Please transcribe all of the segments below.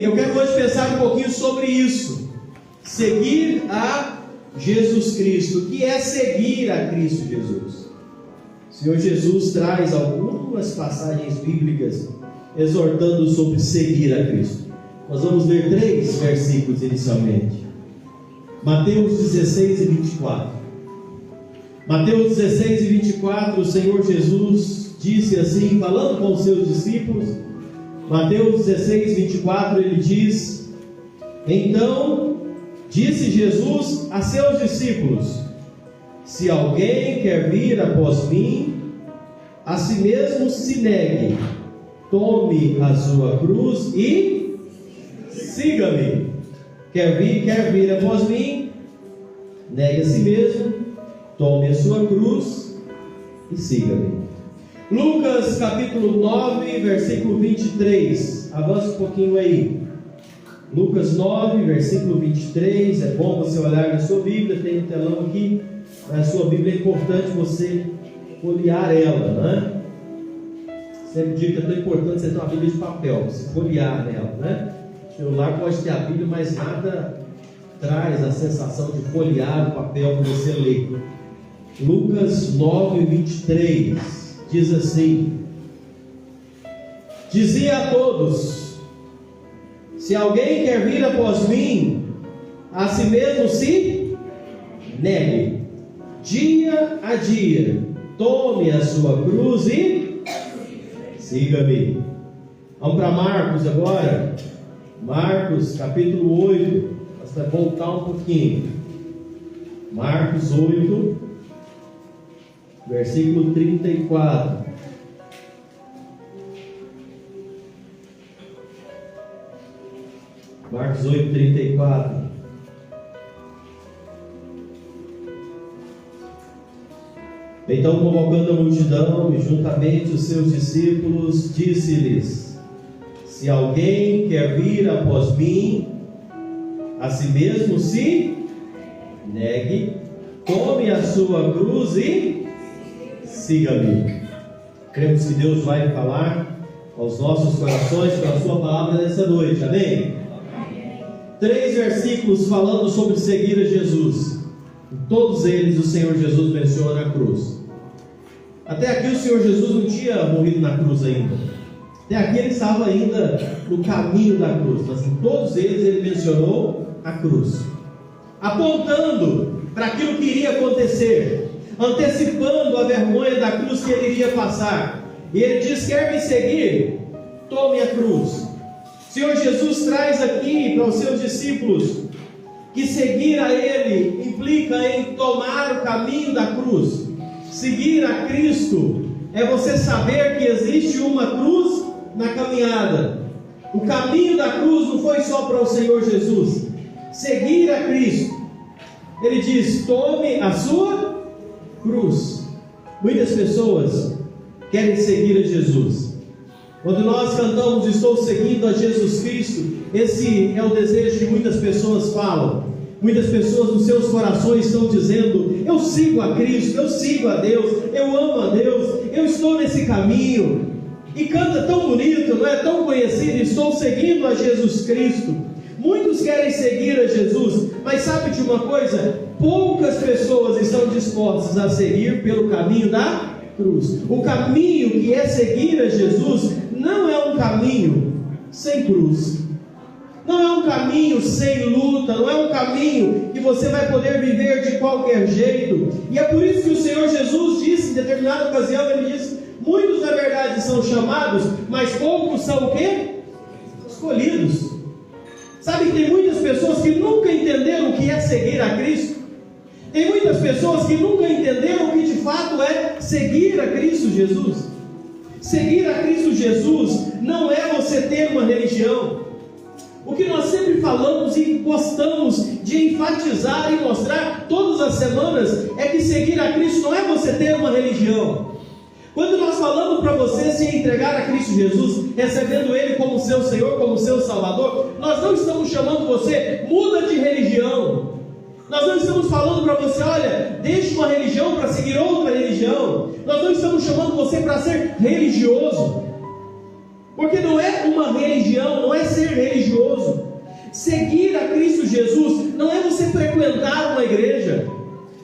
Eu quero hoje pensar um pouquinho sobre isso. Seguir a Jesus Cristo. O que é seguir a Cristo Jesus? O Senhor Jesus traz algumas passagens bíblicas exortando sobre seguir a Cristo. Nós vamos ler 3 versículos inicialmente. Mateus 16 e 24. Mateus 16 e 24, o Senhor Jesus disse assim, falando com os seus discípulos. Mateus 16, 24, ele diz: Então disse Jesus a seus discípulos: Se alguém quer vir após mim, a si mesmo se negue, tome a sua cruz e siga-me. Quer vir após mim, negue a si mesmo, tome a sua cruz e siga-me. Lucas capítulo 9, versículo 23. Avança um pouquinho aí. Lucas 9, versículo 23. É bom você olhar na sua Bíblia, tem um telão aqui. Na sua Bíblia é importante você folhear ela, né? Sempre digo que é tão importante você ter uma Bíblia de papel, você folhear nela, né? O celular pode ter a Bíblia, mas nada traz a sensação de folhear o papel que você lê. Lucas 9, 23. Diz assim: Dizia a todos: Se alguém quer vir após mim, a si mesmo se negue, dia a dia, tome a sua cruz e siga-me. Vamos para Marcos agora. Marcos capítulo 8. Basta voltar um pouquinho. Marcos 8, versículo 34. Marcos 8, 34. Então, convocando a multidão e juntamente os seus discípulos, disse-lhes: Se alguém quer vir após mim, a si mesmo se negue, tome a sua cruz e siga-me. Cremos que Deus vai falar aos nossos corações pela sua palavra nessa noite, amém? 3 versículos falando sobre seguir a Jesus. Em todos eles o Senhor Jesus menciona a cruz. Até aqui o Senhor Jesus não tinha morrido na cruz ainda. Até aqui ele estava ainda no caminho da cruz. Mas em todos eles ele mencionou a cruz, apontando para aquilo que iria acontecer, antecipando a vergonha da cruz que ele iria passar. E ele diz: quer me seguir? Tome a cruz. O Senhor Jesus traz aqui para os seus discípulos que seguir a Ele implica em tomar o caminho da cruz. Seguir a Cristo é você saber que existe uma cruz na caminhada. O caminho da cruz não foi só para o Senhor Jesus. Seguir a Cristo, Ele diz: tome a sua cruz. Muitas pessoas querem seguir a Jesus. Quando nós cantamos estou seguindo a Jesus Cristo, esse é o desejo que muitas pessoas falam. Muitas pessoas nos seus corações estão dizendo: eu sigo a Cristo, eu sigo a Deus, eu amo a Deus, eu estou nesse caminho. E canta tão bonito, não é tão conhecido: estou seguindo a Jesus Cristo. Muitos querem seguir a Jesus, mas sabe de uma coisa? Poucas pessoas estão dispostas a seguir pelo caminho da cruz. O caminho que é seguir a Jesus não é um caminho sem cruz, não é um caminho sem luta, não é um caminho que você vai poder viver de qualquer jeito. E é por isso que o Senhor Jesus disse, em determinada ocasião, Ele disse: muitos na verdade são chamados, mas poucos são o quê? Escolhidos. Sabe que tem muitas pessoas que nunca entenderam o que é seguir a Cristo. Tem muitas pessoas que nunca entenderam o que de fato é seguir a Cristo Jesus. Seguir a Cristo Jesus não é você ter uma religião. O que nós sempre falamos e gostamos de enfatizar e mostrar todas as semanas é que seguir a Cristo não é você ter uma religião. Quando nós falamos para você se entregar a Cristo Jesus, recebendo Ele como seu Senhor, como seu Salvador, nós não estamos chamando você, muda de religião. Nós não estamos falando para você: olha, deixe uma religião para seguir outra religião. Nós não estamos chamando você para ser religioso. Porque não é uma religião, não é ser religioso. Seguir a Cristo Jesus não é você frequentar uma igreja.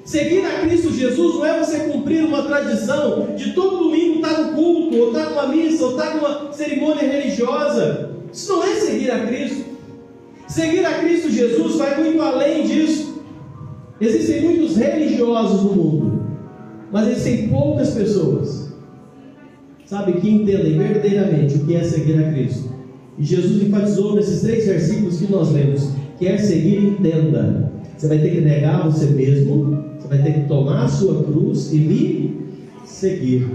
Seguir a Cristo Jesus não é você cumprir uma tradição de todo domingo estar no culto, ou estar numa missa, ou estar numa cerimônia religiosa. Isso não é seguir a Cristo. Seguir a Cristo Jesus vai muito além disso. Existem muitos religiosos no mundo, mas existem poucas pessoas, sabe, que entendem verdadeiramente o que é seguir a Cristo. E Jesus enfatizou nesses 3 versículos que nós lemos: quer seguir, entenda. Você vai ter que negar você mesmo, você vai ter que tomar a sua cruz e me seguir.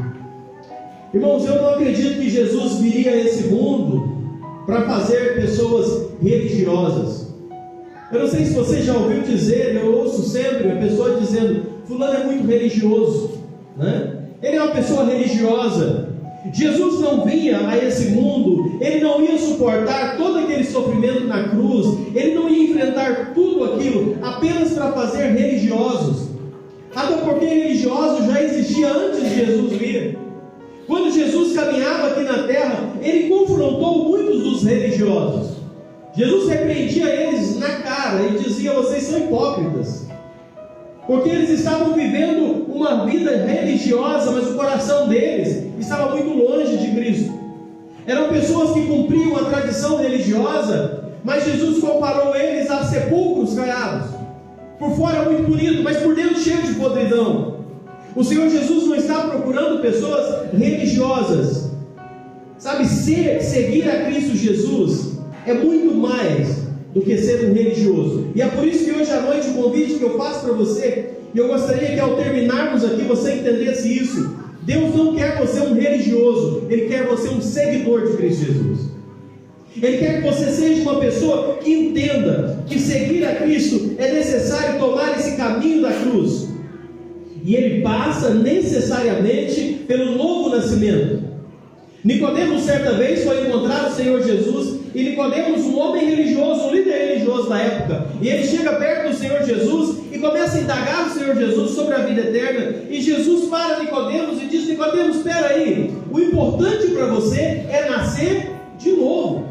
Irmãos, eu não acredito que Jesus viria a esse mundo para fazer pessoas religiosas. Eu não sei se você já ouviu dizer, eu ouço sempre a pessoa dizendo: fulano é muito religioso, né? Ele é uma pessoa religiosa. Jesus não vinha a esse mundo, ele não ia suportar todo aquele sofrimento na cruz, ele não ia enfrentar tudo aquilo apenas para fazer religiosos. Até porque religioso já existia antes de Jesus vir. Quando Jesus caminhava aqui na terra, ele confrontou muitos dos religiosos. Jesus repreendia eles na cara e dizia: vocês são hipócritas, porque eles estavam vivendo uma vida religiosa, mas o coração deles estava muito longe de Cristo. Eram pessoas que cumpriam a tradição religiosa, mas Jesus comparou eles a sepulcros caiados. Por fora muito bonito, mas por dentro cheio de podridão. O Senhor Jesus não está procurando pessoas religiosas. Sabe, seguir a Cristo Jesus é muito mais do que ser um religioso. E é por isso que hoje à noite o convite que eu faço para você, e eu gostaria que ao terminarmos aqui você entendesse isso: Deus não quer você um religioso, Ele quer você um seguidor de Cristo Jesus. Ele quer que você seja uma pessoa que entenda que seguir a Cristo é necessário tomar esse caminho da cruz, e ele passa necessariamente pelo novo nascimento. Nicodemos certa vez foi encontrar o Senhor Jesus, e Nicodemos, um homem religioso, um líder religioso da época, e ele chega perto do Senhor Jesus e começa a indagar o Senhor Jesus sobre a vida eterna. E Jesus para Nicodemos e diz: Nicodemos, espera aí, o importante para você é nascer de novo.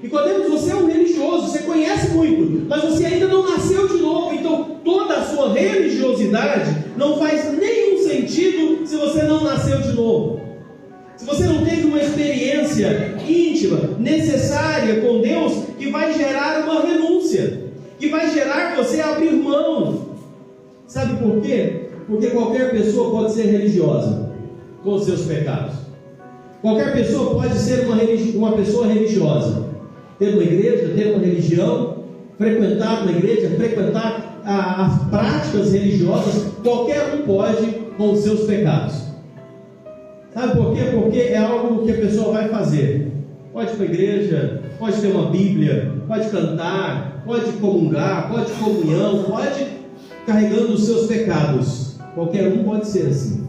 Nicodemos, você é um religioso, você conhece muito, mas você ainda não nasceu de novo. Então toda a sua religiosidade não faz nenhum sentido se você não nasceu de novo. Se você não teve uma experiência íntima, necessária com Deus, que vai gerar uma renúncia, que vai gerar você abrir mão. Sabe por quê? Porque qualquer pessoa pode ser religiosa com os seus pecados. Qualquer pessoa pode ser uma pessoa religiosa, ter uma igreja, ter uma religião, frequentar uma igreja, frequentar as práticas religiosas. Qualquer um pode com os seus pecados. Sabe por quê? Porque é algo que a pessoa vai fazer. Pode ir para a igreja, pode ter uma Bíblia, pode cantar, pode comungar, pode comunhão, pode carregando os seus pecados. Qualquer um pode ser assim.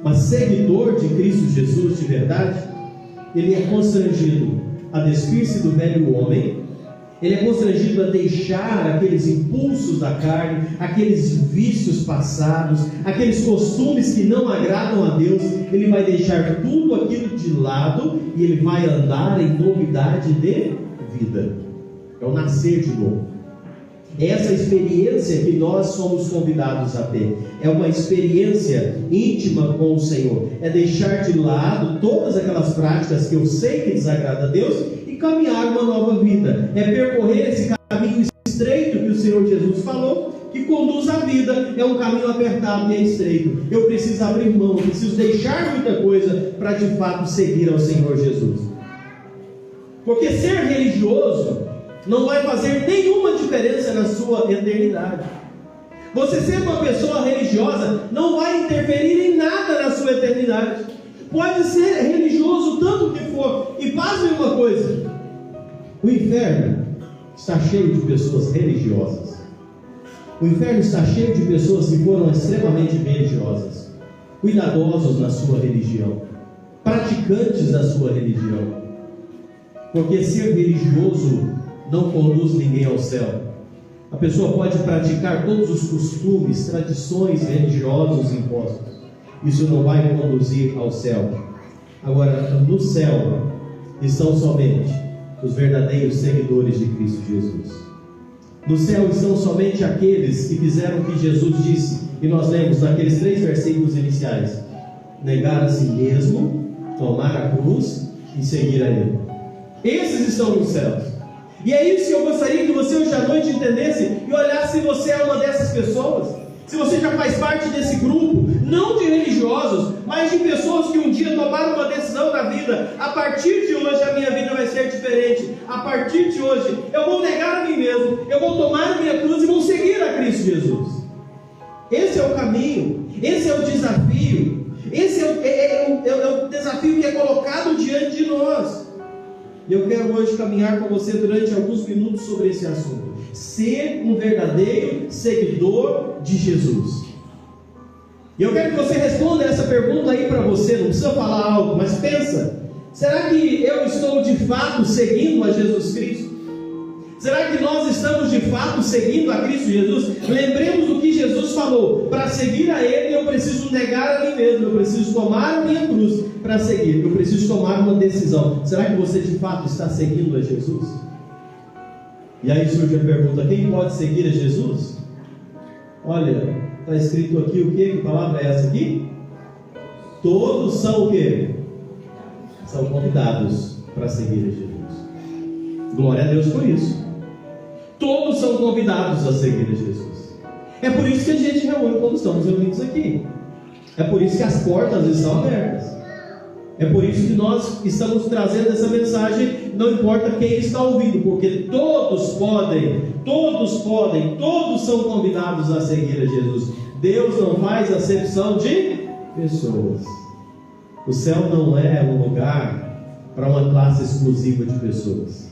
Mas seguidor de Cristo Jesus de verdade, ele é constrangido a despir-se do velho homem. Ele é constrangido a deixar aqueles impulsos da carne, aqueles vícios passados, aqueles costumes que não agradam a Deus. Ele vai deixar tudo aquilo de lado e ele vai andar em novidade de vida. É o nascer de novo. Essa experiência que nós somos convidados a ter é uma experiência íntima com o Senhor. É deixar de lado todas aquelas práticas que eu sei que desagradam a Deus e caminhar uma nova vida. É percorrer esse caminho estreito que o Senhor Jesus falou, que conduz à vida. É um caminho apertado e é estreito. Eu preciso abrir mão, eu preciso deixar muita coisa para de fato seguir ao Senhor Jesus. Porque ser religioso não vai fazer nenhuma diferença na sua eternidade. Você ser uma pessoa religiosa não vai interferir em nada na sua eternidade. Pode ser religioso tanto que for. E pasme uma coisa: o inferno está cheio de pessoas religiosas. O inferno está cheio de pessoas que foram extremamente religiosas, cuidadosos na sua religião, praticantes da sua religião. Porque ser religioso não conduz ninguém ao céu. A pessoa pode praticar todos os costumes, tradições religiosas impostos. Isso não vai conduzir ao céu. Agora, no céu, estão somente os verdadeiros seguidores de Cristo Jesus. No céu estão somente aqueles que fizeram o que Jesus disse, e nós lemos naqueles 3 versículos iniciais: negar a si mesmo, tomar a cruz e seguir a Ele. Esses estão nos céus. E é isso que eu gostaria que você hoje à noite entendesse e olhasse se você é uma dessas pessoas. Se você já faz parte desse grupo, não de religiosos, mas de pessoas que um dia tomaram uma decisão na vida: a partir de hoje a minha vida vai ser diferente, a partir de hoje eu vou negar a mim mesmo, eu vou tomar a minha cruz e vou seguir a Cristo Jesus. Esse é o caminho, esse é o desafio, esse é o desafio que é colocado diante de nós. E eu quero hoje caminhar com você durante alguns minutos sobre esse assunto: ser um verdadeiro seguidor de Jesus. E eu quero que você responda essa pergunta aí para você. Não precisa falar algo, mas pensa: será que eu estou de fato seguindo a Jesus Cristo? Será que nós estamos de fato seguindo a Cristo Jesus? Lembremos do que Jesus falou: para seguir a Ele eu preciso negar a mim mesmo, eu preciso tomar a minha cruz para seguir, eu preciso tomar uma decisão. Será que você de fato está seguindo a Jesus? E aí surge a pergunta: quem pode seguir a Jesus? Olha, está escrito aqui o quê? Que palavra é essa aqui? Todos são o quê? São convidados para seguir a Jesus. Glória a Deus por isso. Todos são convidados a seguir a Jesus. É por isso que a gente reúne quando estamos reunidos aqui. É por isso que as portas estão abertas. É por isso que nós estamos trazendo essa mensagem, não importa quem está ouvindo, porque todos são convidados a seguir a Jesus. Deus não faz acepção de pessoas. O céu não é um lugar para uma classe exclusiva de pessoas.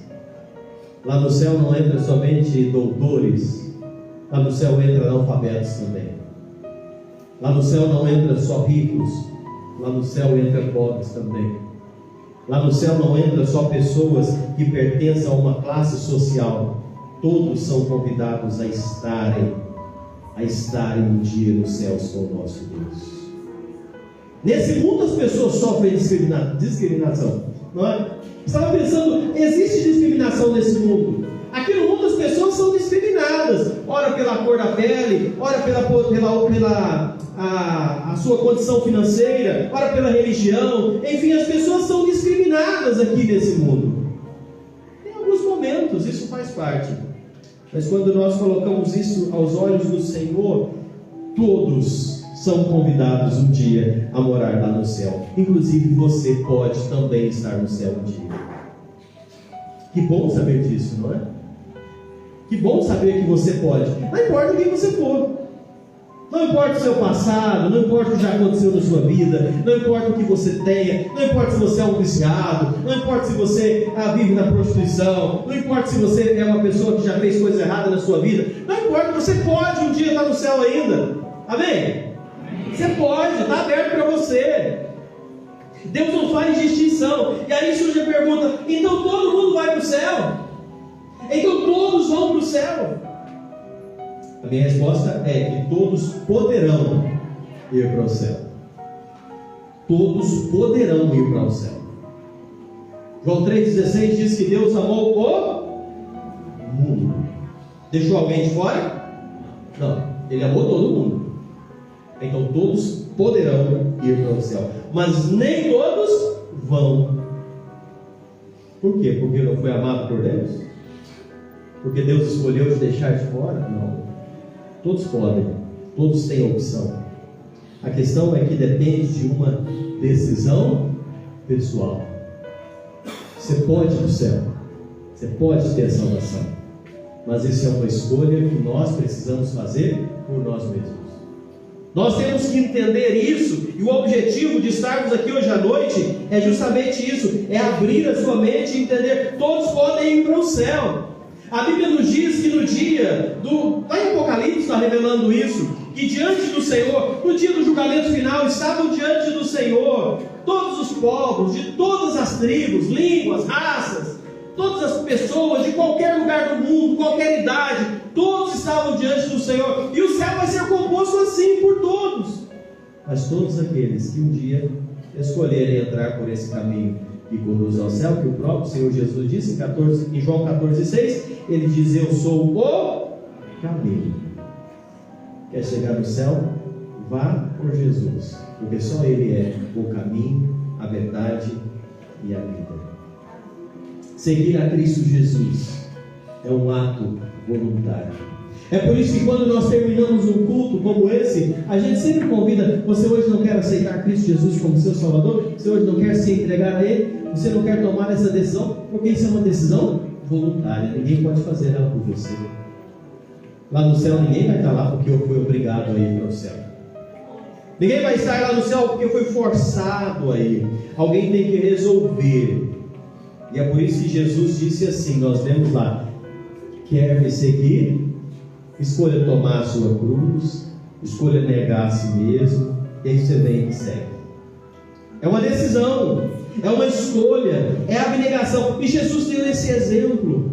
Lá no céu não entra somente doutores, lá no céu entra analfabetos também. Lá no céu não entra só ricos, lá no céu entra pobres também. Lá no céu não entra só pessoas que pertencem a uma classe social. Todos são convidados a estarem um dia nos céus com o nosso Deus. Nesse mundo as pessoas sofrem discriminação, não é? Estava pensando, existe discriminação nesse mundo. Aqui no mundo as pessoas são discriminadas, ora pela cor da pele, ora pela a sua condição financeira, ora pela religião. Enfim, as pessoas são discriminadas aqui nesse mundo. Em alguns momentos isso faz parte, mas quando nós colocamos isso aos olhos do Senhor, todos são convidados um dia a morar lá no céu. Inclusive você pode também estar no céu um dia. Que bom saber disso, não é? Que bom saber que você pode. Não importa quem você for, não importa o seu passado, não importa o que já aconteceu na sua vida, não importa o que você tenha, não importa se você é um viciado, não importa se você vive na prostituição, não importa se você é uma pessoa que já fez coisa errada na sua vida, não importa, você pode um dia estar no céu ainda. Amém? Você pode, está aberto para você. Deus não faz distinção. E aí surge a pergunta: então todo mundo vai para o céu? Então todos vão para o céu? A minha resposta é que todos poderão ir para o céu. Todos poderão ir para o céu. João 3,16 diz que Deus amou o mundo. Deixou alguém de fora? Não, Ele amou todo mundo. Então todos poderão ir para o céu, mas nem todos vão. Por quê? Porque não foi amado por Deus? Porque Deus escolheu te deixar de fora? Não. Todos podem, todos têm opção. A questão é que depende de uma decisão pessoal. Você pode ir para o céu, você pode ter a salvação, mas isso é uma escolha que nós precisamos fazer por nós mesmos. Nós temos que entender isso, e o objetivo de estarmos aqui hoje à noite é justamente isso: é abrir a sua mente e entender, todos podem ir para o céu. A Bíblia nos diz que no dia lá em Apocalipse está revelando isso, que diante do Senhor, no dia do julgamento final, estavam diante do Senhor todos os povos, de todas as tribos, línguas, raças, todas as pessoas de qualquer lugar do mundo, qualquer idade, todos estavam diante do Senhor, e o céu vai ser composto assim por todos, mas todos aqueles que um dia escolherem entrar por esse caminho e conduz ao céu, que o próprio Senhor Jesus disse em João 14,6, ele diz: eu sou o caminho. Quer chegar no céu? Vá por Jesus, porque só Ele é o caminho, a verdade e a vida. Seguir a Cristo Jesus é um ato voluntário. É por isso que quando nós terminamos um culto como esse, a gente sempre convida: você hoje não quer aceitar Cristo Jesus como seu Salvador? Você hoje não quer se entregar a Ele? Você não quer tomar essa decisão? Porque isso é uma decisão voluntária, ninguém pode fazer ela por você. Lá no céu ninguém vai estar lá porque eu fui obrigado a ir para o céu. Ninguém vai estar lá no céu porque foi forçado a ir. Alguém tem que resolver. E é por isso que Jesus disse assim, nós lemos lá: quer me seguir? Escolha tomar a sua cruz, escolha negar a si mesmo, e aí você vem e me segue. É uma decisão, é uma escolha, é abnegação. E Jesus deu esse exemplo: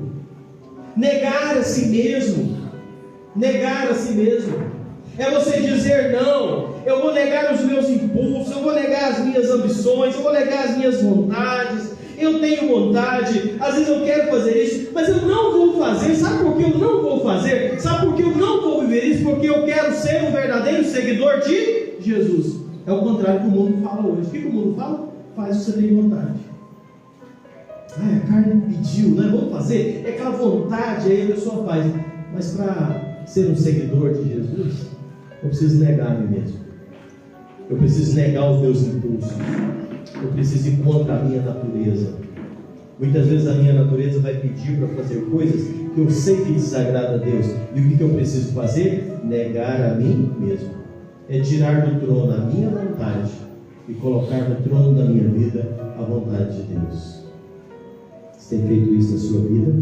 negar a si mesmo. Negar a si mesmo é você dizer: não, eu vou negar os meus impulsos, eu vou negar as minhas ambições, eu vou negar as minhas vontades. Eu tenho vontade, às vezes eu quero fazer isso, mas eu não vou fazer. Sabe por que eu não vou fazer? Sabe por que eu não vou viver isso? Porque eu quero ser um verdadeiro seguidor de Jesus. É o contrário que o mundo fala hoje. O que o mundo fala? Faz o que você tem vontade. A carne pediu, né? Vamos fazer. É aquela vontade, aí a pessoa faz. Mas para ser um seguidor de Jesus, eu preciso negar a mim mesmo. Eu preciso negar os meus impulsos. Eu preciso ir contra a minha natureza. Muitas vezes a minha natureza vai pedir para fazer coisas que eu sei que desagrada a Deus. E o que eu preciso fazer? Negar a mim mesmo. É tirar do trono a minha vontade e colocar no trono da minha vida a vontade de Deus. Você tem feito isso na sua vida?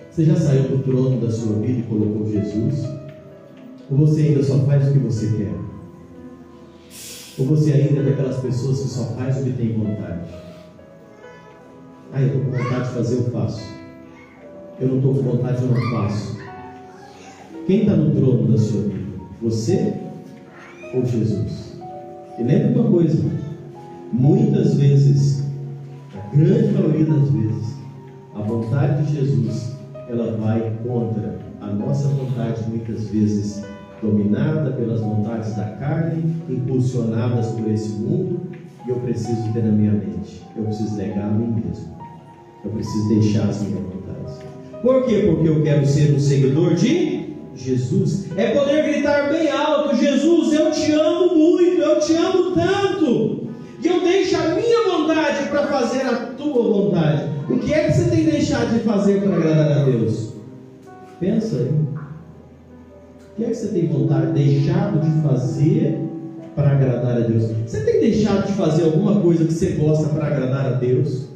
Você já saiu do trono da sua vida e colocou Jesus? Ou você ainda só faz o que você quer? Ou você ainda é daquelas pessoas que só faz o que tem vontade? Eu estou com vontade de fazer, eu faço. Eu não estou com vontade, eu não faço. Quem está no trono da sua vida? Você ou Jesus? E lembre uma coisa: muitas vezes, a grande maioria das vezes, a vontade de Jesus, ela vai contra a nossa vontade, muitas vezes dominada pelas vontades da carne, impulsionadas por esse mundo. E eu preciso ter na minha mente: eu preciso negar a mim mesmo, eu preciso deixar as minhas vontades. Por quê? Porque eu quero ser um seguidor de Jesus. É poder gritar bem alto: Jesus, eu te amo muito, eu te amo tanto, e eu deixo a minha vontade para fazer a tua vontade. O que é que você tem deixado de fazer para agradar a Deus? Pensa aí. O que é que você tem vontade, deixado de fazer para agradar a Deus? Você tem deixado de fazer alguma coisa que você gosta para agradar a Deus?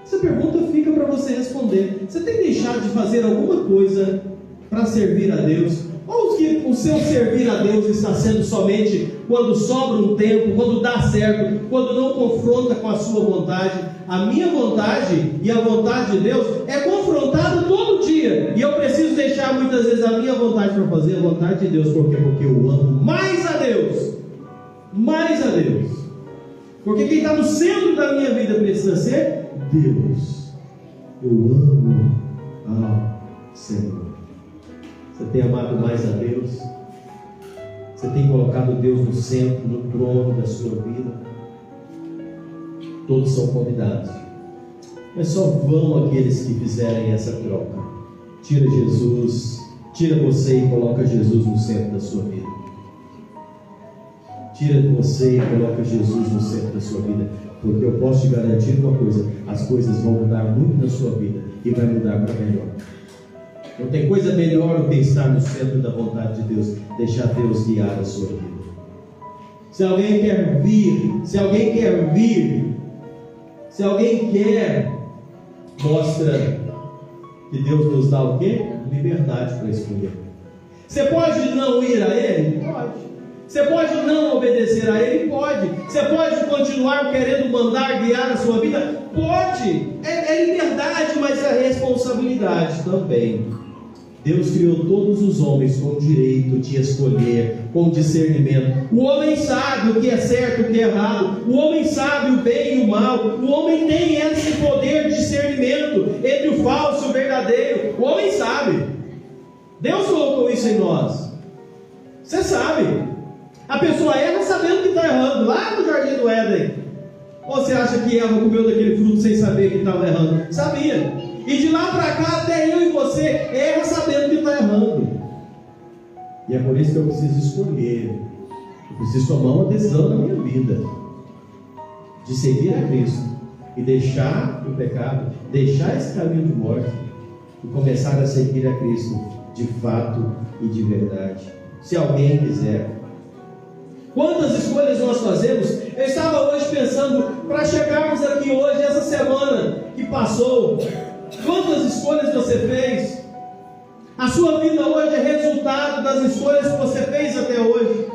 Essa pergunta fica para você responder. Você tem deixado de fazer alguma coisa para servir a Deus? Ou que o seu servir a Deus está sendo somente quando sobra um tempo, quando dá certo, quando não confronta com a sua vontade? A minha vontade e a vontade de Deus é confrontada todo dia, e eu preciso deixar muitas vezes a minha vontade para fazer a vontade de Deus. Por quê? Porque eu amo mais a Deus. Mais a Deus. Porque quem está no centro da minha vida precisa ser Deus. Eu amo ao Senhor. Você tem amado mais a Deus? Você tem colocado Deus no centro, no trono da sua vida? Todos são convidados, mas só vão aqueles que fizerem essa troca. Tira Jesus, tira você e coloca Jesus no centro da sua vida. Tira você e coloca Jesus no centro da sua vida, porque eu posso te garantir uma coisa: as coisas vão mudar muito na sua vida, e vai mudar para melhor. Não tem coisa melhor do que estar no centro da vontade de Deus, deixar Deus guiar a sua vida. Se alguém quer vir, se alguém quer, mostra que Deus nos dá o quê? Liberdade para escolher. Você pode não ir a Ele? Pode. Você pode não obedecer a Ele? Pode. Você pode continuar querendo mandar, guiar a sua vida? Pode. É liberdade, mas é responsabilidade também. Deus criou todos os homens com o direito de escolher, com discernimento. O homem sabe o que é certo e o que é errado. O homem sabe o bem e o mal. O homem tem esse poder de discernimento entre o falso e o verdadeiro. O homem sabe. Deus colocou isso em nós. Você sabe. A pessoa erra sabendo que está errando, lá no Jardim do Éden. Ou você acha que Eva comeu daquele fruto sem saber que estava errando? Sabia. E de lá para cá, até eu e você erra sabendo que está errando. E é por isso que eu preciso escolher. Eu preciso tomar uma decisão na minha vida de seguir a Cristo e deixar o pecado, deixar esse caminho de morte e começar a seguir a Cristo de fato e de verdade. Se alguém quiser. Quantas escolhas nós fazemos? Eu estava hoje pensando, para chegarmos aqui hoje, essa semana que passou, quantas escolhas você fez? A sua vida hoje é resultado das escolhas que você fez até hoje.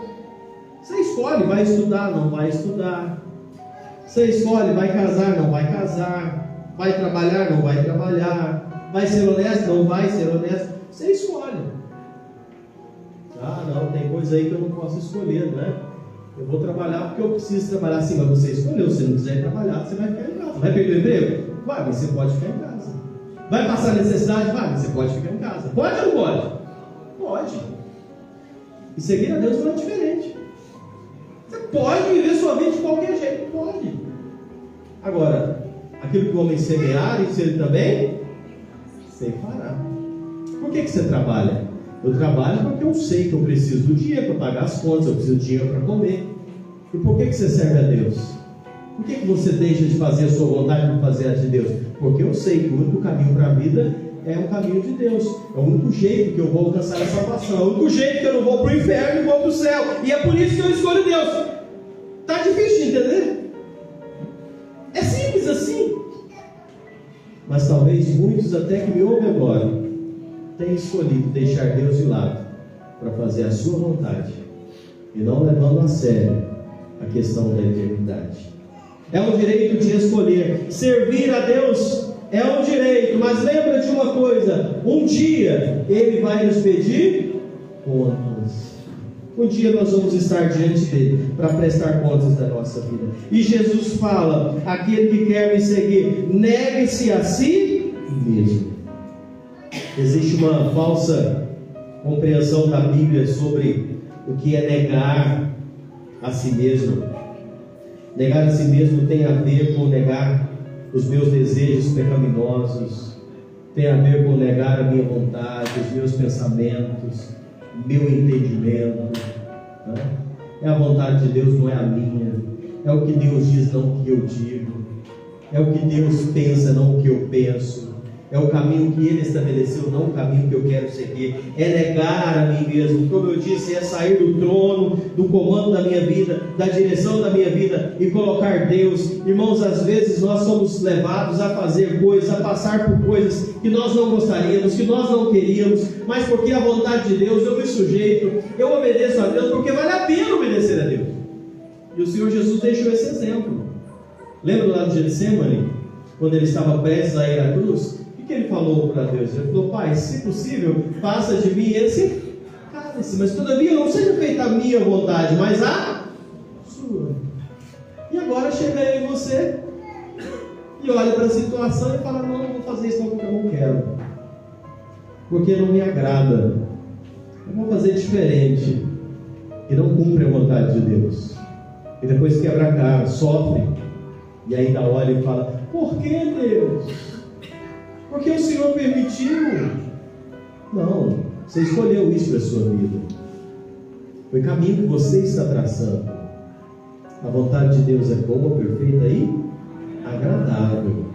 Você escolhe, vai estudar, não vai estudar. Você escolhe, vai casar, não vai casar. Vai trabalhar, não vai trabalhar. Vai ser honesto, não vai ser honesto. Você escolhe. Ah, não, tem coisa aí que eu não posso escolher, né? Eu vou trabalhar porque eu preciso trabalhar. Sim, mas você escolheu. Se não quiser trabalhar, você vai ficar em casa. Vai perder o emprego? Vai, mas você pode ficar em casa. Vai passar necessidade? Vai, mas você pode ficar em casa. Pode ou não pode? Pode. E seguir a Deus não é diferente. Você pode viver sua vida de qualquer jeito. Pode. Agora, aquilo que o homem semear, isso ele também ceifará. Por que você trabalha? Eu trabalho porque eu sei que eu preciso do dinheiro para pagar as contas, eu preciso do dinheiro para comer. E por que você serve a Deus? Por que você deixa de fazer a sua vontade para fazer a de Deus? Porque eu sei que o único caminho para a vida é o caminho de Deus. É o único jeito que eu vou alcançar a salvação. É o único jeito que eu não vou para o inferno e vou para o céu. E é por isso que eu escolho Deus. Está difícil de entender? É simples assim. Mas talvez muitos até que me ouvem agora tenham escolhido deixar Deus de lado para fazer a sua vontade e não levando a sério a questão da eternidade. É um direito de escolher. Servir a Deus é um direito, mas lembra de uma coisa: um dia Ele vai nos pedir contas. Um dia nós vamos estar diante dele para prestar contas da nossa vida. E Jesus fala: aquele que quer me seguir, negue-se a si mesmo. Existe uma falsa compreensão da Bíblia sobre o que é negar a si mesmo. Negar a si mesmo tem a ver com negar os meus desejos pecaminosos, tem a ver com negar a minha vontade, os meus pensamentos, meu entendimento, né? É a vontade de Deus, não é a minha. É o que Deus diz, não o que eu digo. É o que Deus pensa, não o que eu penso. É o caminho que Ele estabeleceu, não o caminho que eu quero seguir. É negar a mim mesmo. Como eu disse, é sair do trono, do comando da minha vida, da direção da minha vida e colocar Deus. Irmãos, às vezes nós somos levados a fazer coisas, a passar por coisas que nós não gostaríamos, que nós não queríamos, mas porque a vontade de Deus, eu me sujeito, eu obedeço a Deus, porque vale a pena obedecer a Deus. E o Senhor Jesus deixou esse exemplo. Lembra lá do Getsemane, quando Ele estava prestes a ir à cruz? O que Ele falou para Deus? Ele falou: Pai, se possível, passa de mim esse cálice, mas todavia não seja feita a minha vontade, mas a sua. E agora chega eu e você e olha para a situação e fala: não, não vou fazer isso não, porque eu não quero, porque não me agrada, eu vou fazer diferente, e não cumpre a vontade de Deus. E depois quebra a cara, sofre, e ainda olha e fala: por que, Deus? Porque o Senhor permitiu. Não, você escolheu isso para a sua vida. Foi o caminho que você está traçando. A vontade de Deus é boa, perfeita e agradável.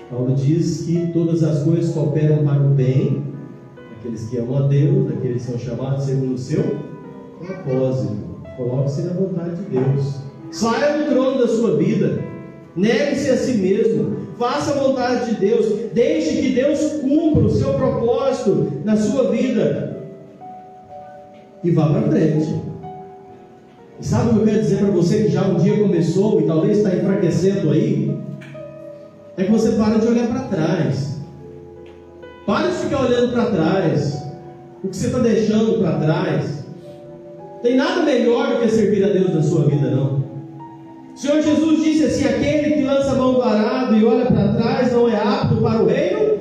Paulo diz que todas as coisas cooperam para o bem daqueles que amam a Deus, daqueles que são chamados segundo o seu propósito. Coloque-se na vontade de Deus. Saia do trono da sua vida. Negue-se a si mesmo. Faça a vontade de Deus. Deixe que Deus cumpra o seu propósito na sua vida. E vá para frente. E sabe o que eu quero dizer para você que já um dia começou e talvez está enfraquecendo aí? É que você para de olhar para trás. Para de ficar olhando para trás. O que você está deixando para trás. Tem nada melhor do que servir a Deus na sua vida, não. O Senhor Jesus disse assim: aquele que lança a mão do arado e olha para trás não é apto para o reino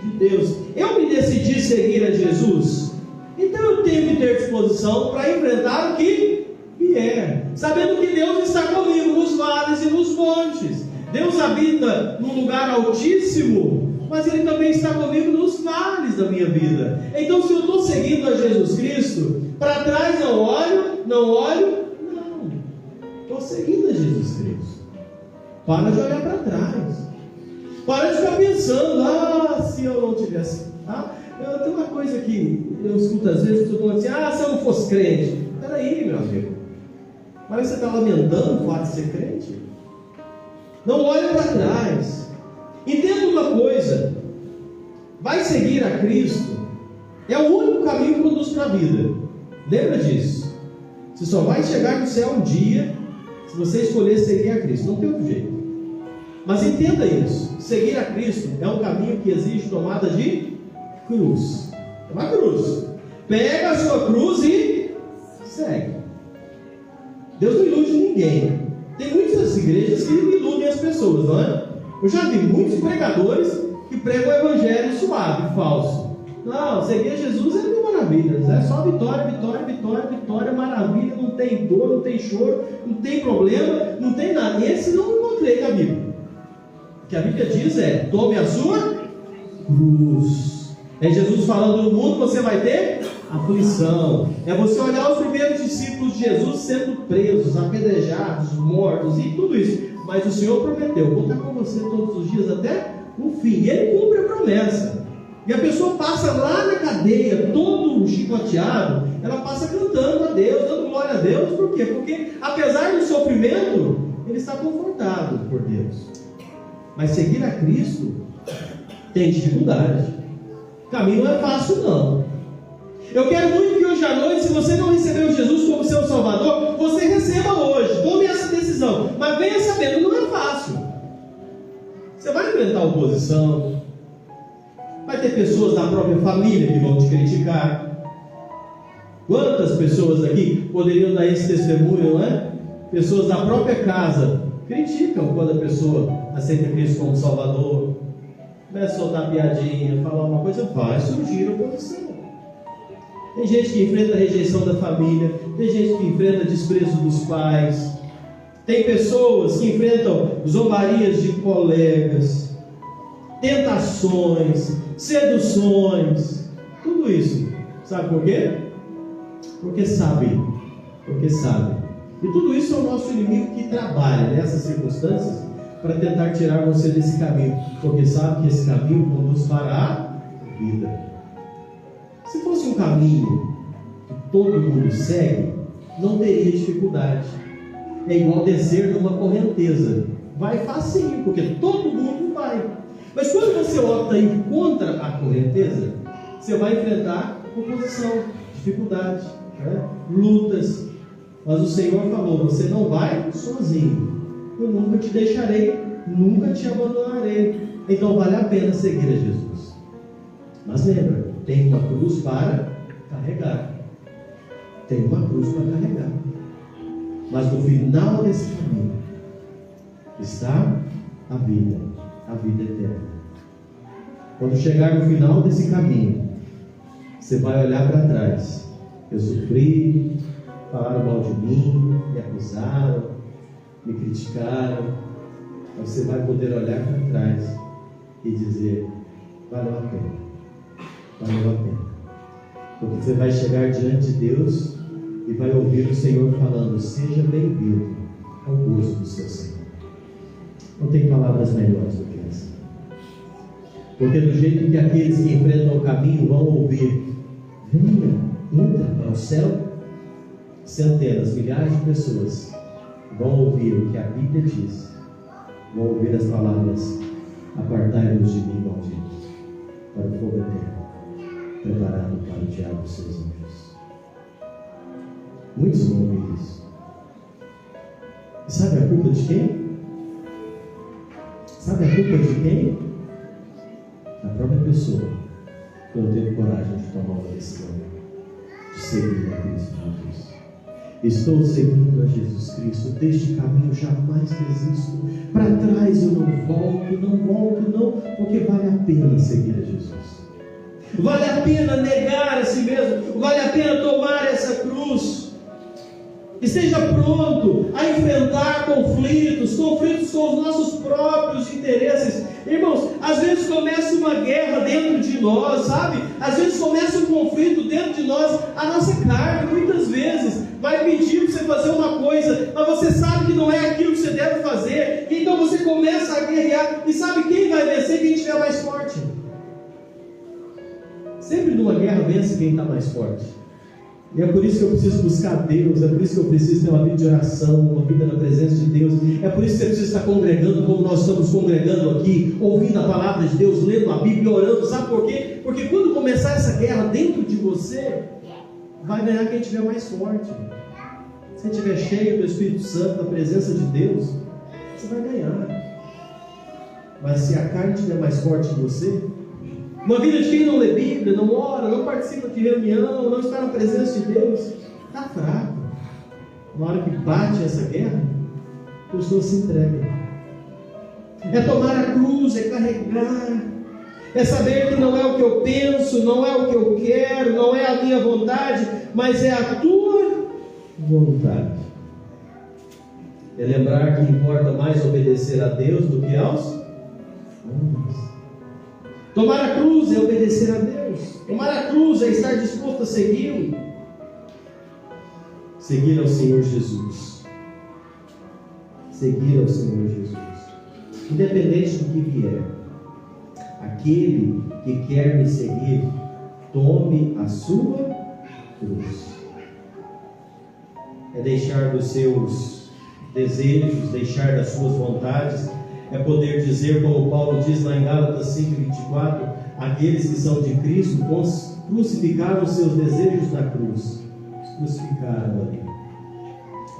de Deus. Eu me decidi seguir a Jesus, então eu tenho que ter disposição para enfrentar o que vier, sabendo que Deus está comigo nos vales e nos montes. Deus habita num lugar altíssimo, mas Ele também está comigo nos vales da minha vida. Então, se eu estou seguindo a Jesus Cristo, para trás não olho, estou seguindo a Jesus Cristo. Para de olhar para trás. Para de ficar pensando: se eu não tivesse. Tem uma coisa que eu escuto às vezes, eu estou assim: se eu não fosse crente. Peraí, meu amigo. Parece que você está lamentando o fato de ser crente. Não olhe para trás. Entenda uma coisa: vai seguir a Cristo é o único caminho que conduz para a vida. Lembra disso? Você só vai chegar no céu um dia se você escolher seguir a Cristo. Não tem outro jeito. Mas entenda isso: seguir a Cristo é um caminho que exige tomada de cruz. É uma cruz. Pega a sua cruz e segue. Deus não ilude ninguém. Tem muitas igrejas que iludem as pessoas, não é? Eu já vi muitos pregadores que pregam o evangelho suave, falso. Não, seguir Jesus é mil maravilhas, é só vitória, vitória, vitória, vitória, maravilha, não tem dor, não tem choro, não tem problema, não tem nada. Esse não encontrei na Bíblia. O que a Bíblia diz é: tome a sua cruz. É Jesus falando: no mundo você vai ter aflição. É você olhar os primeiros discípulos de Jesus sendo presos, apedrejados, mortos e tudo isso. Mas o Senhor prometeu: vou estar com você todos os dias até o fim. E Ele cumpre a promessa. E a pessoa passa lá na cadeia, todo chicoteado, ela passa cantando a Deus, dando glória a Deus. Por quê? Porque apesar do sofrimento, ele está confortado por Deus. Mas seguir a Cristo tem dificuldade. O caminho não é fácil, não. Eu quero muito que hoje à noite, se você não recebeu Jesus como seu Salvador, você receba hoje. Tome essa decisão. Mas venha sabendo, não é fácil. Você vai enfrentar oposição. Vai ter pessoas da própria família que vão te criticar. Quantas pessoas aqui poderiam dar esse testemunho, não é? Pessoas da própria casa criticam quando a pessoa aceita Cristo como Salvador. Começa a soltar piadinha, falar uma coisa, vai surgir oposição. Tem gente que enfrenta a rejeição da família, tem gente que enfrenta desprezo dos pais, tem pessoas que enfrentam zombarias de colegas, tentações, seduções, tudo isso. Sabe por quê? Porque sabe. E tudo isso é o nosso inimigo que trabalha nessas circunstâncias para tentar tirar você desse caminho, porque sabe que esse caminho conduz para a vida. Se fosse um caminho que todo mundo segue, não teria dificuldade. É igual descer numa correnteza. Vai facinho, porque todo mundo vai. Mas quando você opta ir contra a correnteza, você vai enfrentar oposição, dificuldade, lutas. Mas o Senhor falou: você não vai sozinho. Eu nunca te deixarei, nunca te abandonarei. Então vale a pena seguir a Jesus. Mas lembra, tem uma cruz para carregar. Tem uma cruz para carregar. Mas no final desse caminho está a vida eterna. Quando chegar no final desse caminho, você vai olhar para trás. Eu sofri, falaram mal de mim, me acusaram, me criticaram. Mas você vai poder olhar para trás e dizer: valeu a pena. Valeu a pena. Porque você vai chegar diante de Deus e vai ouvir o Senhor falando: seja bem-vindo ao gozo do seu Senhor. Não tem palavras melhores do que essa. Porque do jeito que aqueles que enfrentam o caminho vão ouvir: venha, entra ao céu, centenas, milhares de pessoas vão ouvir o que a Bíblia diz. Vão ouvir as palavras: apartai-vos de mim, malditos, para o fogo eterno, preparado para o diabo e seus anjos. Muitos vão ouvir isso. E sabe a culpa de quem? Sabe a culpa de quem? Da própria pessoa, que não teve coragem de tomar uma decisão de seguir a Cristo Jesus. Estou seguindo a Jesus Cristo, deste caminho jamais desisto. Para trás eu não volto, porque vale a pena seguir a Jesus. Vale a pena negar a si mesmo, vale a pena tomar essa cruz. Esteja pronto a enfrentar conflitos com os nossos próprios interesses. Irmãos, às vezes começa uma guerra dentro de nós, sabe? Às vezes começa um conflito dentro de nós. A nossa carne, muitas vezes, vai pedir para você fazer uma coisa, mas você sabe que não é aquilo que você deve fazer. Então você começa a guerrear. E sabe quem vai vencer? Quem estiver mais forte. Sempre numa guerra vence quem está mais forte. E é por isso que eu preciso buscar Deus, é por isso que eu preciso ter uma vida de oração, uma vida na presença de Deus, é por isso que eu preciso estar congregando como nós estamos congregando aqui, ouvindo a palavra de Deus, lendo a Bíblia, orando. Sabe por quê? Porque quando começar essa guerra dentro de você, vai ganhar quem estiver mais forte. Se estiver cheio do Espírito Santo, da presença de Deus, você vai ganhar. Mas se a carne estiver mais forte que você, uma vida de quem não lê Bíblia, não ora, não participa de reunião, não está na presença de Deus, está fraco. Na hora que bate essa guerra, a pessoa se entrega. É tomar a cruz, é carregar, é saber que não é o que eu penso, não é o que eu quero, não é a minha vontade, mas é a tua vontade. É lembrar que importa mais obedecer a Deus do que aos homens. Tomar a cruz é obedecer a Deus. Tomar a cruz é estar disposto a segui-lo. Seguir ao Senhor Jesus. Seguir ao Senhor Jesus. Independente do que vier. Aquele que quer me seguir, tome a sua cruz. É deixar dos seus desejos, deixar das suas vontades. É poder dizer, como Paulo diz lá em Gálatas 5:24, aqueles que são de Cristo crucificaram os seus desejos na cruz. Crucificaram ali.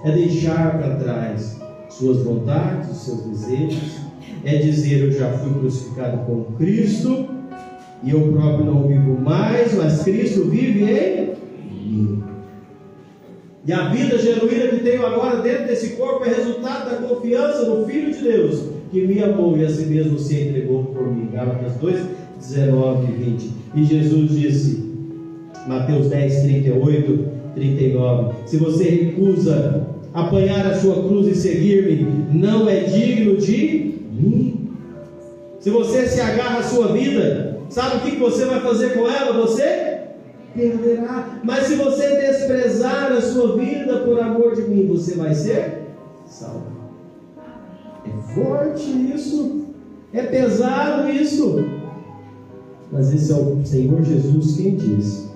É deixar para trás suas vontades, os seus desejos. É dizer, eu já fui crucificado com Cristo, e eu próprio não vivo mais, mas Cristo vive em mim. E a vida genuína que tenho agora dentro desse corpo é resultado da confiança no Filho de Deus, que me amou e a si mesmo se entregou por mim. Gálatas 2:19 e 20. E Jesus disse, Mateus 10:38-39, se você recusa apanhar a sua cruz e seguir-me, não é digno de mim. Se você se agarra à sua vida, sabe o que você vai fazer com ela? Você perderá. Mas se você desprezar a sua vida por amor de mim, você vai ser salvo. É forte isso, é pesado isso, mas esse é o Senhor Jesus quem diz.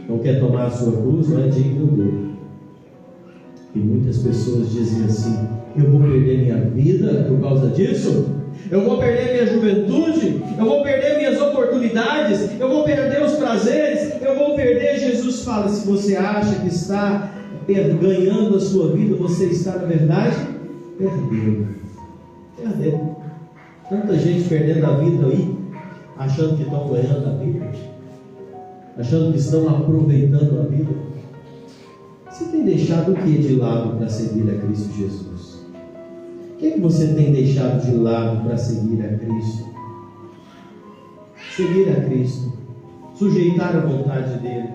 Não quer tomar a sua cruz, não é digno dele. E muitas pessoas dizem assim, eu vou perder minha vida por causa disso? Eu vou perder minha juventude? Eu vou perder minhas oportunidades? Eu vou perder os prazeres? Eu vou perder? Jesus fala, se você acha que está ganhando a sua vida, você está na verdade perdendo. Tanta gente perdendo a vida aí, achando que estão ganhando a vida, achando que estão aproveitando a vida. Você tem deixado o que de lado para seguir a Cristo Jesus? O que é que você tem deixado de lado para seguir a Cristo? Seguir a Cristo, sujeitar a vontade dele.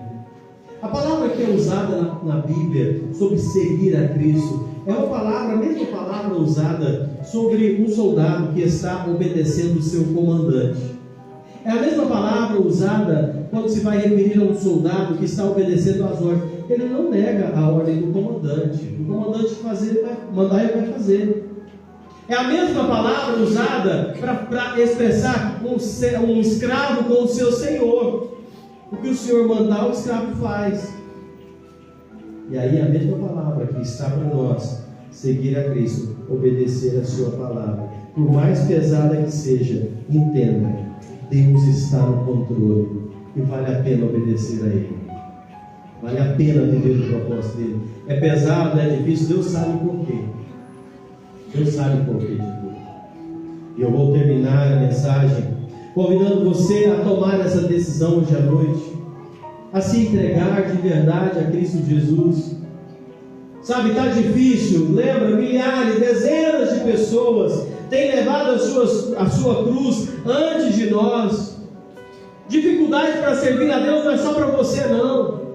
A palavra que é usada na Bíblia sobre seguir a Cristo é uma palavra, a mesma palavra usada sobre um soldado que está obedecendo o seu comandante. É a mesma palavra usada quando se vai referir a um soldado que está obedecendo às ordens. Ele não nega a ordem do comandante. O comandante fazer, ele vai mandar, ele vai fazer. É a mesma palavra usada para expressar um escravo com o seu senhor. O que o senhor mandar, o escravo faz. E aí a mesma palavra que está para nós, seguir a Cristo, obedecer a sua palavra. Por mais pesada que seja, entenda, Deus está no controle e vale a pena obedecer a Ele. Vale a pena viver o propósito dele. É pesado, é difícil, Deus sabe por quê. Deus sabe por quê de tudo. E eu vou terminar a mensagem convidando você a tomar essa decisão hoje à noite. a se entregar de verdade a Cristo Jesus. Sabe, está difícil. Lembra, milhares, dezenas de pessoas têm levado a sua cruz antes de nós. Dificuldade para servir a Deus não é só para você, não.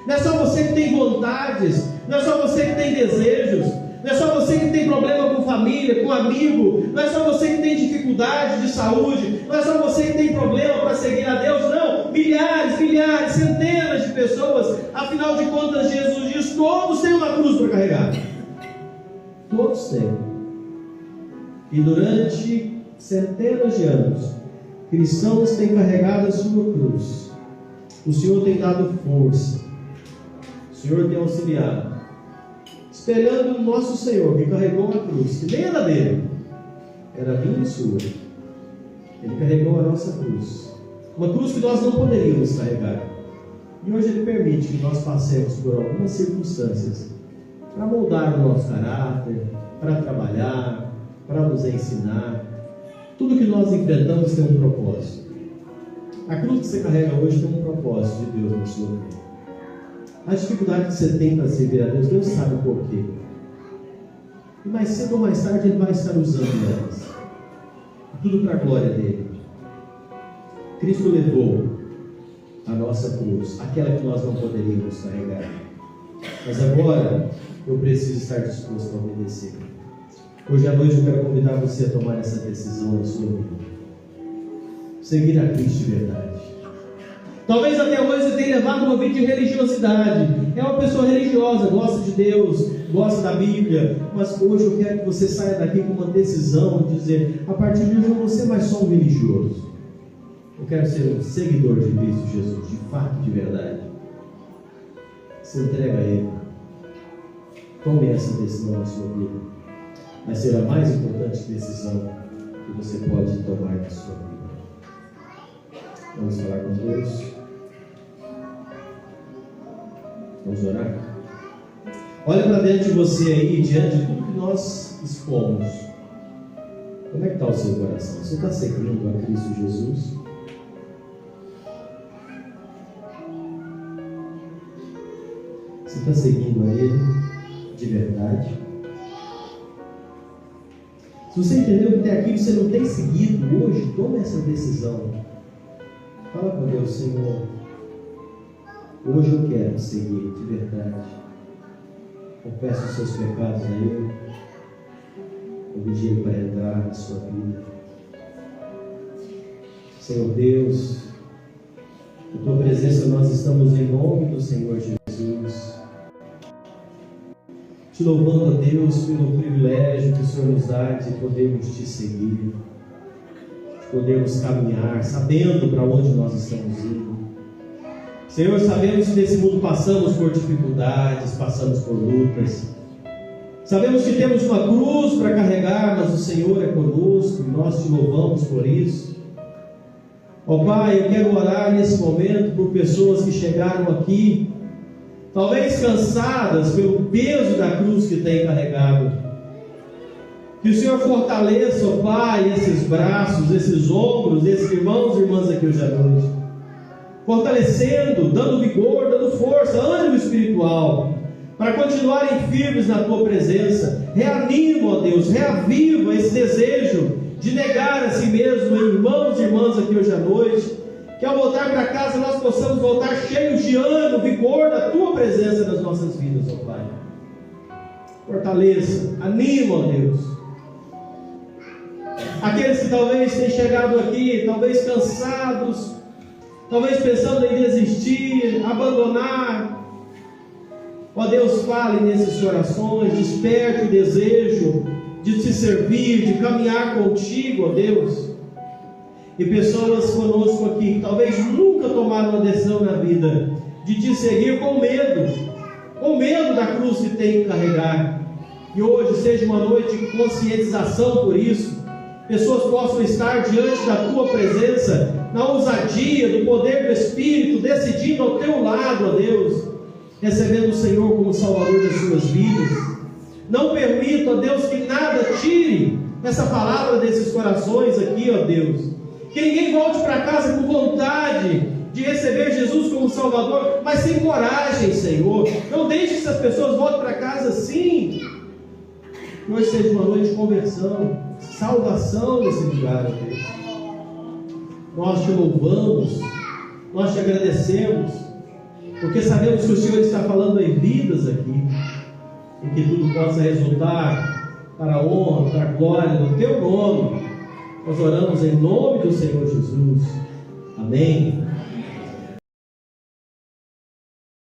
Não é só você que tem vontades, não é só você que tem desejos, não é só você que tem problema com família, com amigo, não é só você que tem dificuldade de saúde, não é só você que tem problema para seguir a Deus, não. Milhares, centenas de pessoas. Afinal de contas, Jesus diz: todos têm uma cruz para carregar. Todos têm. E durante centenas de anos, cristãos têm carregado a sua cruz. O Senhor tem dado força, o Senhor tem auxiliado, espelhando o nosso Senhor, que carregou a cruz, que nem era dele, era minha e sua. Ele carregou a nossa cruz, uma cruz que nós não poderíamos carregar. E hoje Ele permite que nós passemos por algumas circunstâncias para moldar o nosso caráter, para trabalhar, para nos ensinar. Tudo que nós enfrentamos tem um propósito. A cruz que você carrega hoje tem um propósito de Deus na sua vida. A dificuldade que você tem para servir a Deus, Deus sabe o porquê. E mais cedo ou mais tarde Ele vai estar usando elas. Tudo para a glória dEle. Cristo levou a nossa cruz, aquela que nós não poderíamos carregar. Mas agora eu preciso estar disposto a obedecer. Hoje à noite eu quero convidar você a tomar essa decisão na sua vida. Seguir a Cristo de verdade. Talvez até hoje você tenha levado uma vida de religiosidade. É uma pessoa religiosa, gosta de Deus, gosta da Bíblia. Mas hoje eu quero que você saia daqui com uma decisão de dizer: a partir de hoje eu não vou ser mais só um religioso. Eu quero ser um seguidor de Cristo Jesus, de fato, de verdade. Se entrega a Ele. Tome essa decisão na sua vida. Vai ser a mais importante decisão que você pode tomar na sua vida. Vamos falar com Deus. Vamos orar? Olha para dentro de você aí, diante de tudo que nós expomos. Como é que está o seu coração? Você está seguindo a Cristo Jesus? Você está seguindo a Ele de verdade? Se você entendeu que até aqui você não tem seguido hoje, tome essa decisão. Fala com Deus: Senhor, hoje eu quero seguir de verdade. Confessa os seus pecados a Ele. Convide Ele para entrar na sua vida. Senhor Deus, na Tua presença nós estamos em nome do Senhor Jesus. Te louvando, a Deus, pelo privilégio que o Senhor nos dá de podermos Te seguir, de podermos caminhar, sabendo para onde nós estamos indo. Senhor, sabemos que nesse mundo passamos por dificuldades, passamos por lutas. Sabemos que temos uma cruz para carregar, mas o Senhor é conosco e nós Te louvamos por isso. Ó Pai, eu quero orar nesse momento por pessoas que chegaram aqui, talvez cansadas pelo peso da cruz que tem carregado. Que o Senhor fortaleça, ó Pai, esses braços, esses ombros, esses irmãos e irmãs aqui hoje à noite, fortalecendo, dando vigor, dando força, ânimo espiritual, para continuarem firmes na Tua presença. Reanima, ó Deus, reaviva esse desejo de negar a si mesmo, irmãos e irmãs aqui hoje à noite. Que ao voltar para casa nós possamos voltar cheios de ânimo, vigor da Tua presença nas nossas vidas, ó Pai. Fortaleça, anima, ó Deus. Aqueles que talvez tenham chegado aqui, talvez cansados, talvez pensando em desistir, abandonar. Ó Deus, fale nesses corações, desperte o desejo de Te servir, de caminhar contigo, ó Deus. E pessoas conosco aqui que talvez nunca tomaram uma decisão na vida de Te seguir com medo da cruz que tem que carregar. E hoje seja uma noite de conscientização por isso. Pessoas possam estar diante da Tua presença, na ousadia do poder do Espírito, decidindo ao Teu lado, ó Deus, recebendo o Senhor como Salvador das suas vidas. Não permita, ó Deus, que nada tire essa palavra desses corações aqui, ó Deus. Que ninguém volte para casa com vontade de receber Jesus como Salvador, mas sem coragem, Senhor. Não deixe que essas pessoas voltem para casa assim. Que hoje seja uma noite de conversão, salvação nesse lugar, Deus. Nós te louvamos, nós te agradecemos, porque sabemos que o Senhor está falando em vidas aqui, e que tudo possa resultar para a honra, para a glória do teu nome. Nós oramos em nome do Senhor Jesus. Amém.